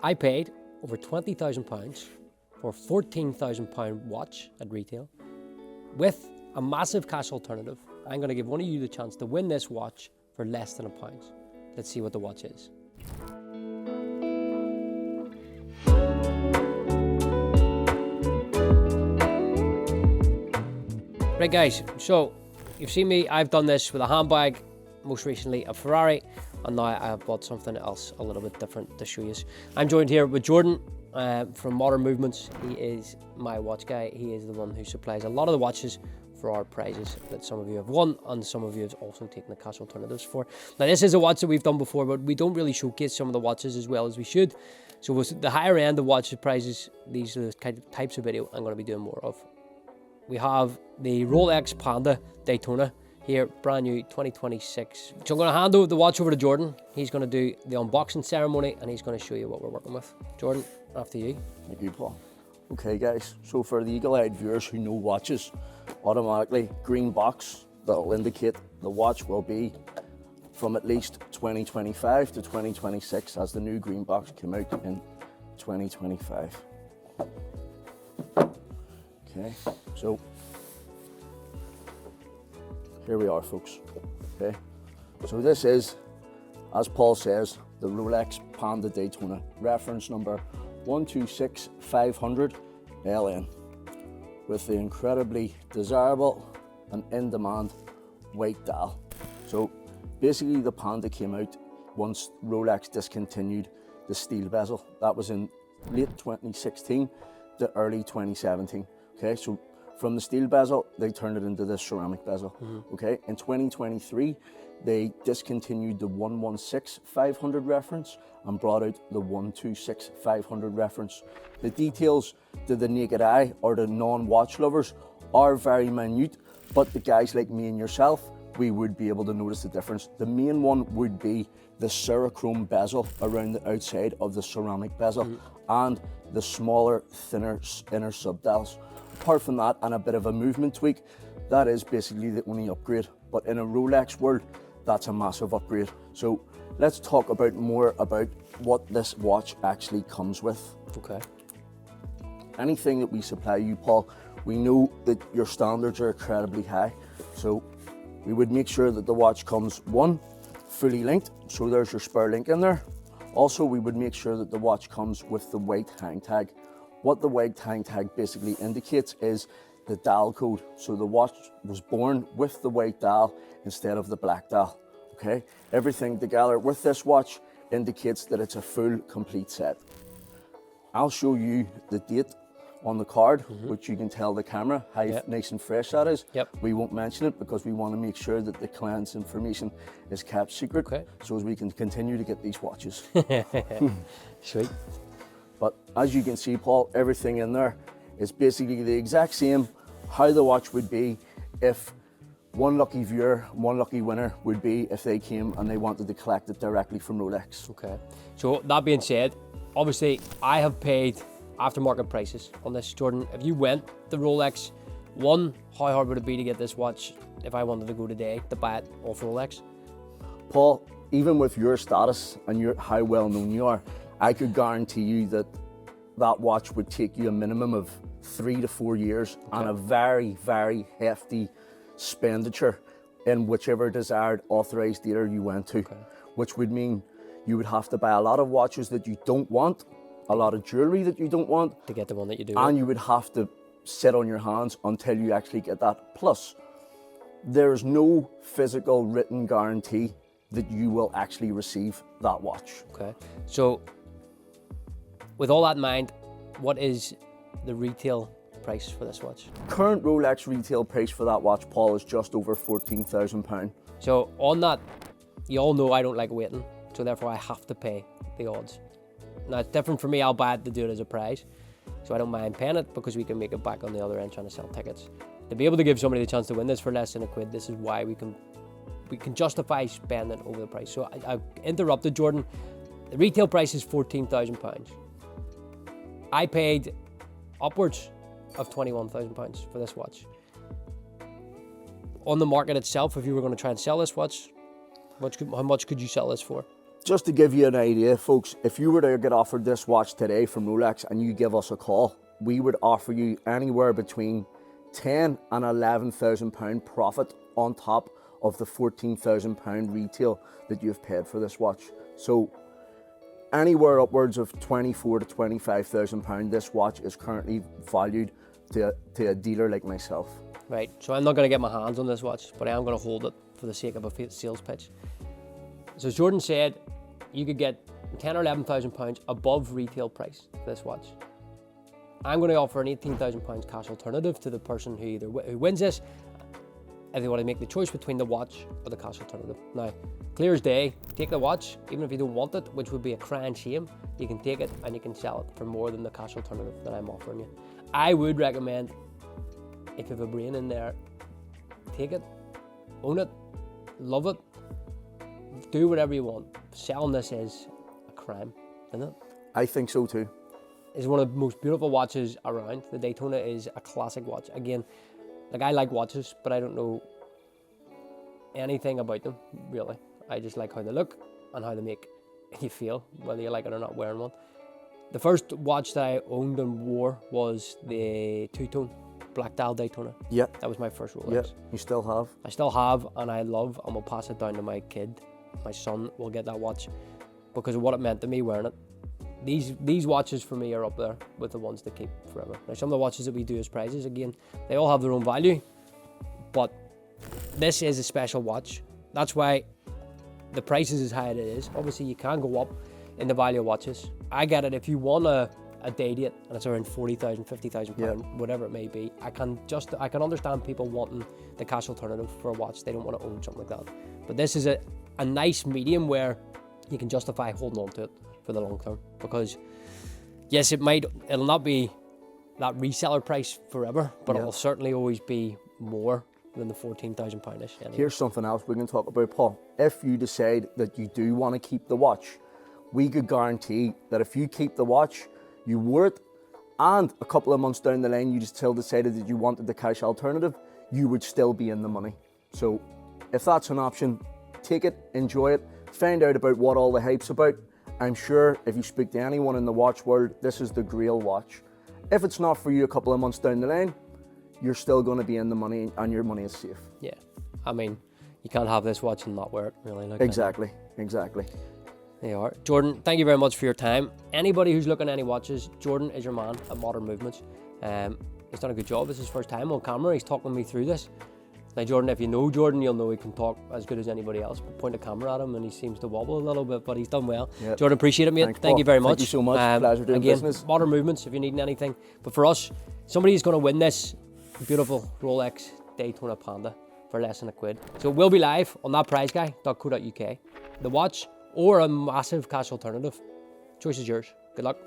I paid over £20,000 for a £14,000 watch at retail with a massive cash alternative. I'm going to give one of you the chance to win this watch for less than £1. Let's see what the watch is. Right guys, so you've seen me, I've done this with a handbag, most recently a Ferrari, and now I have bought something else a little bit different to show you. I'm joined here with Jordan from Modern Movements. He is my watch guy. He is the one who supplies a lot of the watches for our prizes that some of you have won and some of you have also taken the cash alternatives for. Now this is a watch that we've done before, but we don't really showcase some of the watches as well as we should. So with the higher end of watches prizes, these are the kind of types of video I'm going to be doing more of. We have the Rolex Panda Daytona here, brand new 2026. So I'm going to hand the watch over to Jordan. He's going to do the unboxing ceremony and he's going to show you what we're working with. Jordan, after you. Thank you, Paul. Okay guys, so for the eagle-eyed viewers who know watches, automatically green box that'll indicate the watch will be from at least 2025 to 2026, as the new green box came out in 2025. Okay, so here we are, folks. Okay, so this is, as Paul says, the Rolex Panda Daytona, reference number 126500 LN, with the incredibly desirable and in-demand white dial. So basically the Panda came out once Rolex discontinued the steel bezel. That was in late 2016 to early 2017. Okay, so from the steel bezel, they turned it into the ceramic bezel. Okay, in 2023, they discontinued the 116500 reference and brought out the 126500 reference. The details to the naked eye or the non-watch lovers are very minute, but the guys like me and yourself, we would be able to notice the difference. The main one would be the Cerachrome bezel around the outside of the ceramic bezel and the smaller, thinner inner subdials. Apart from that and a bit of a movement tweak, that is basically the only upgrade. But in a Rolex world, that's a massive upgrade. So let's talk more about what this watch actually comes with. Okay. Anything that we supply you, Paul, we know that your standards are incredibly high. So we would make sure that the watch comes, one, fully linked. So there's your spare link in there. Also, we would make sure that the watch comes with the white hang tag. What the white hang tag basically indicates is the dial code. So the watch was born with the white dial instead of the black dial. Okay, everything together with this watch indicates that it's a full, complete set. I'll show you the date on the card, which you can tell the camera how nice and fresh that is. We won't mention it because we want to make sure that the client's information is kept secret, so as we can continue to get these watches. Sweet. But as you can see, Paul, everything in there is basically the exact same how the watch would be if one lucky viewer, one lucky winner would be if they came and they wanted to collect it directly from Rolex. Okay. So that being said, obviously I have paid aftermarket prices on this, Jordan. If you went the Rolex, one, how hard would it be to get this watch if I wanted to go today to buy it off Rolex? Paul, even with your status and how well known you are, I could guarantee you that that watch would take you a minimum of 3 to 4 years and a very, very hefty expenditure in whichever desired authorized dealer you went to, which would mean you would have to buy a lot of watches that you don't want, a lot of jewelry that you don't want, to get the one that you do. And you would have to sit on your hands until you actually get that. Plus, there's no physical written guarantee that you will actually receive that watch. Okay, so with all that in mind, what is the retail price for this watch? Current Rolex retail price for that watch, Paul, is just over £14,000. So on that, you all know I don't like waiting, so therefore I have to pay the odds. Now it's different for me, I'll buy it to do it as a prize, so I don't mind paying it because we can make it back on the other end trying to sell tickets. To be able to give somebody the chance to win this for less than £1, this is why we can justify spending over the price. So I interrupted Jordan. The retail price is £14,000. I paid upwards of £21,000 for this watch. On the market itself, if you were going to try and sell this watch, how much could you sell this for? Just to give you an idea, folks, if you were to get offered this watch today from Rolex and you give us a call, we would offer you anywhere between 10 and 11,000 pound profit on top of the 14,000 pound retail that you've paid for this watch. So anywhere upwards of 24 to 25,000 pound, this watch is currently valued to a dealer like myself. Right, so I'm not going to get my hands on this watch, but I am going to hold it for the sake of a sales pitch. So as Jordan said, you could get 10 or 11,000 pounds above retail price for this watch. I'm going to offer an 18,000 pounds cash alternative to the person who who wins this, if they want to make the choice between the watch or the cash alternative. Now, clear as day, take the watch, even if you don't want it, which would be a crying shame, you can take it and you can sell it for more than the cash alternative that I'm offering you. I would recommend, if you have a brain in there, take it, own it, love it, do whatever you want. Selling this is a crime, isn't it? I think so too. It's one of the most beautiful watches around. The Daytona is a classic watch. Again, like, I like watches, but I don't know anything about them, really. I just like how they look and how they make you feel, whether you like it or not wearing one. The first watch that I owned and wore was the two-tone black dial Daytona. Yeah. That was my first Rolex. Yeah, you still have. I still have, and I love, and will pass it down to my kid. My son will get that watch because of what it meant to me wearing it. These watches for me are up there with the ones that keep forever. Now, some of the watches that we do as prizes, again, they all have their own value, but this is a special watch. That's why the price is as high as it is. Obviously, you can go up in the value of watches. I get it. If you want a day date and it's around 40,000, 50,000 pounds, whatever it may be, I can understand people wanting the cash alternative for a watch. They don't want to own something like that. But this is a nice medium where you can justify holding on to it for the long term, because yes, it'll not be that reseller price forever, but it will certainly always be more than the 14,000 poundish. Anyway. Here's something else we can talk about, Paul. If you decide that you do want to keep the watch, we could guarantee that if you keep the watch, you wore it, and a couple of months down the line you just still decided that you wanted the cash alternative, you would still be in the money. So if that's an option, take it, enjoy it, find out about what all the hype's about. I'm sure if you speak to anyone in the watch world, this is the Grail watch. If it's not for you a couple of months down the line, you're still going to be in the money and your money is safe. Yeah, I mean, you can't have this watch and not wear it, really. Like exactly. There you are. Jordan, thank you very much for your time. Anybody who's looking at any watches, Jordan is your man at Modern Movements. He's done a good job. It's his first time on camera. He's talking me through this. Now, Jordan, if you know Jordan, you'll know he can talk as good as anybody else. But point a camera at him and he seems to wobble a little bit, but he's done well. Yep. Jordan, appreciate it, mate. Thanks, Thank you very much. Thank you so much. Pleasure doing business. Modern Movements, if you need anything. But for us, somebody's going to win this beautiful Rolex Daytona Panda for less than £1. So it will be live on thatprizeguy.co.uk. The watch or a massive cash alternative. Choice is yours. Good luck.